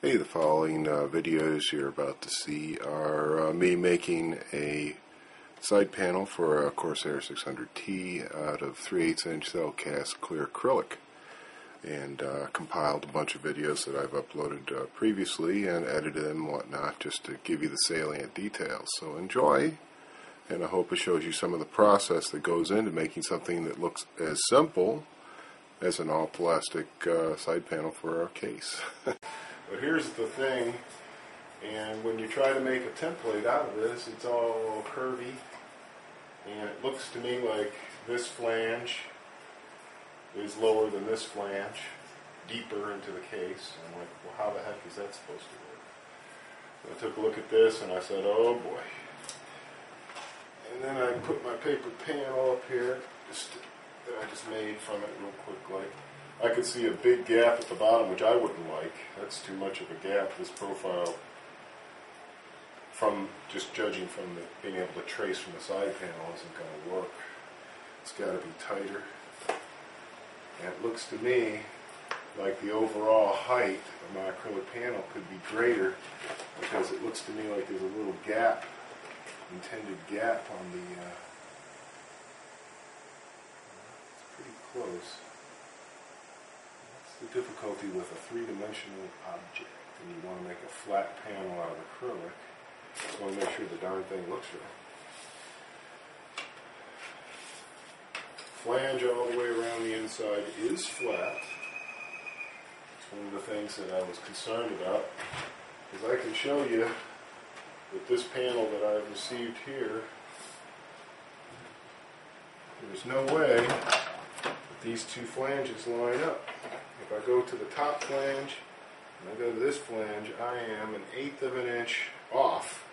Hey, the following videos you're about to see are me making a side panel for a Corsair 600T out of 3/8 inch cell cast clear acrylic, and compiled a bunch of videos that I've uploaded previously and edited them and whatnot just to give you the salient details. So enjoy, and I hope it shows you some of the process that goes into making something that looks as simple as an all plastic side panel for our case. But here's the thing, and when you try to make a template out of this, it's all curvy, and it looks to me like this flange is lower than this flange, deeper into the case. I'm like, well, how the heck is that supposed to work? So I took a look at this and I said, oh boy. And then I put my paper panel up here, that I just made from it real quick. I could see a big gap at the bottom, which I wouldn't like. That's too much of a gap. This profile, from just judging from being able to trace from the side panel, isn't going to work. It's got to be tighter. And it looks to me like the overall height of my acrylic panel could be greater, because it looks to me like there's a little gap, intended gap on the, it's pretty close. The difficulty with a three-dimensional object, and you want to make a flat panel out of acrylic, you just want to make sure the darn thing looks right. Flange all the way around the inside is flat. It's one of the things that I was concerned about, because I can show you that this panel that I've received here, there's no way that these two flanges line up. If I go to the top flange and I go to this flange, I am 1/8 of an inch off.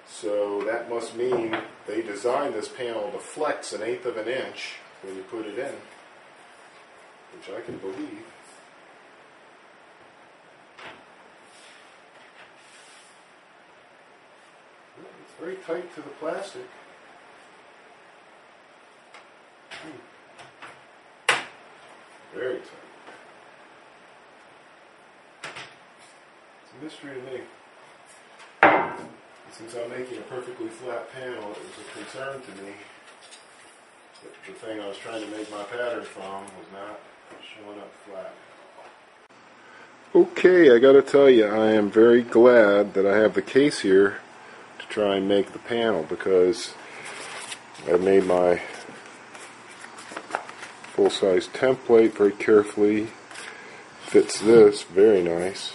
So that must mean they designed this panel to flex 1/8 of an inch when you put it in, which I can believe. It's very tight to the plastic. Very tight. It's a mystery to me. Since I'm making a perfectly flat panel, it was a concern to me that the thing I was trying to make my pattern from was not showing up flat. Okay, I gotta tell you, I am very glad that I have the case here to try and make the panel, because I made my full-size template very carefully. Fits this very nice.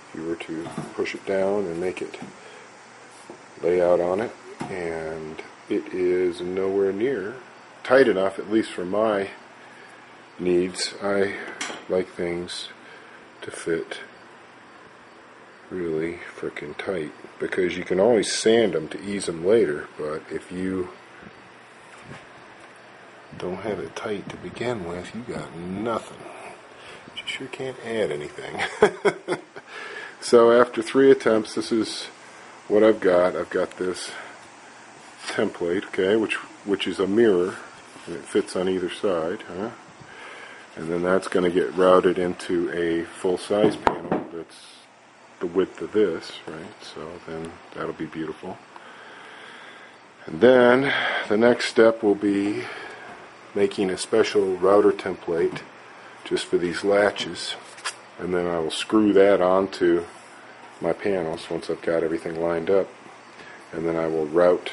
If you were to push it down and make it lay out on it, and it is nowhere near tight enough, at least for my needs. I like things to fit really frickin' tight, because you can always sand them to ease them later, but if you don't have it tight to begin with, you got nothing. You sure can't add anything. So after 3 attempts, this is what I've got. I've got this template, okay, which is a mirror, and it fits on either side, huh? And then that's going to get routed into a full-size panel that's the width of this, right? So then that'll be beautiful. And then the next step will be making a special router template just for these latches, and then I will screw that onto my panels once I've got everything lined up, and then I will route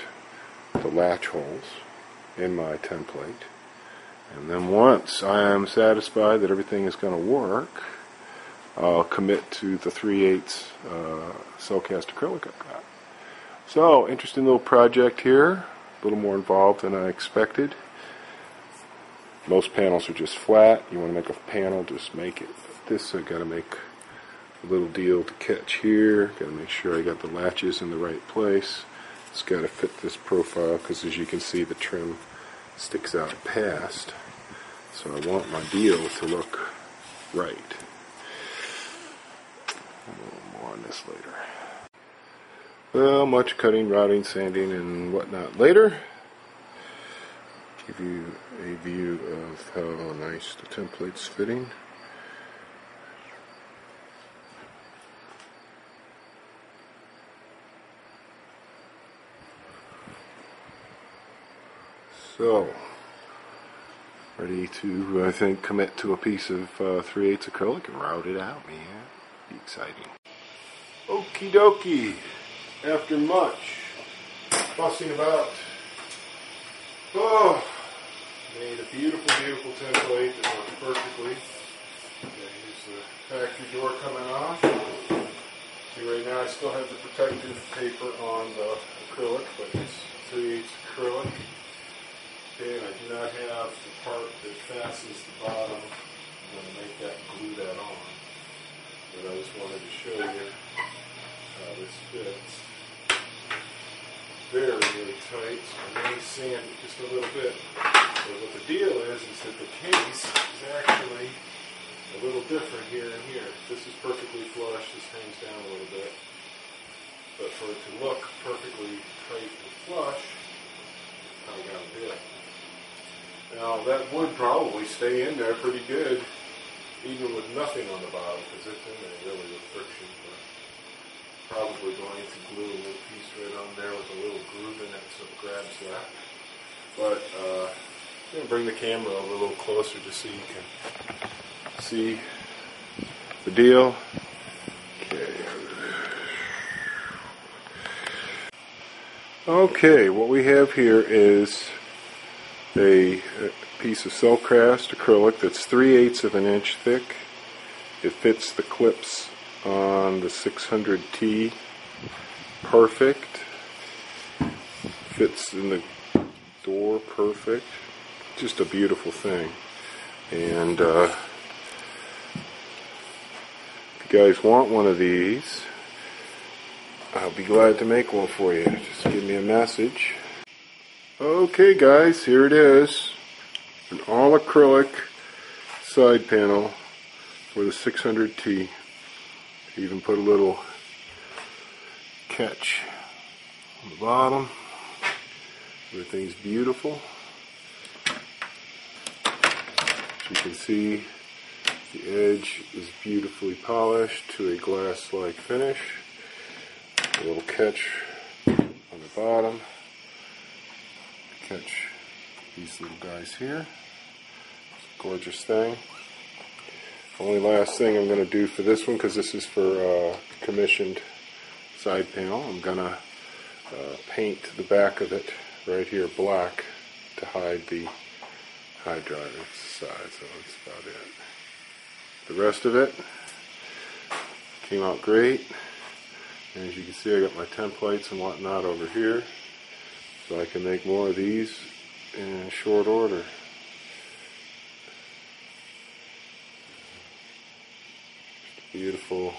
the latch holes in my template, and then once I am satisfied that everything is going to work, I'll commit to the 3/8 cell cast acrylic I've got. So, interesting little project here, a little more involved than I expected. Most panels are just flat. You want to make a panel, just make it. But this I got to make a little deal to catch here. Got to make sure I got the latches in the right place. It's got to fit this profile, because as you can see, the trim sticks out past. So I want my deal to look right. A little more on this later. Well, much cutting, routing, sanding, and whatnot later. Give you a view of how nice the template's fitting. So, ready to, I think, commit to a piece of 3/8 acrylic and route it out, man. Be exciting. Okie dokie. After much fussing about, made a beautiful, beautiful template that works perfectly. Okay, here's the factory door coming off. See, right now I still have the protective paper on the acrylic, but it's 3/8 acrylic. Okay, and I do not have the part that fastens the bottom. I'm going to make that and glue that on. But I just wanted to show you how this fits. Very, very tight, so I may sand it just a little bit. So what the deal is that the case is actually a little different here and here. This is perfectly flush, this hangs down a little bit. But for it to look perfectly tight and flush, I got to do it. Now that would probably stay in there pretty good, even with nothing on the bottom, because it's in there really with friction. But probably going to glue a little piece right on there with a little groove in it so it grabs that. But I'm going to bring the camera over a little closer just so you can see the deal. Okay, what we have here is a piece of Cellcraft acrylic that's 3/8 of an inch thick. It fits the clips on the 600T perfect. Fits in the door perfect. Just a beautiful thing. And if you guys want one of these, I'll be glad to make one for you. Just give me a message. Okay guys, here it is. An all acrylic side panel for the 600T. Even put a little catch on the bottom. Everything's beautiful. As you can see, the edge is beautifully polished to a glass-like finish. A little catch on the bottom. Catch these little guys here. It's a gorgeous thing. Only last thing I'm going to do for this one, because this is for commissioned side panel, I'm going to paint the back of it right here black to hide the high drive side, so that's about it. The rest of it came out great. And as you can see, I got my templates and whatnot over here, so I can make more of these in short order. Beautiful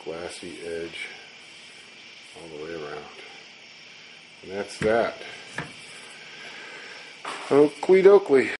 glassy edge all the way around. And that's that. Oakley dokley.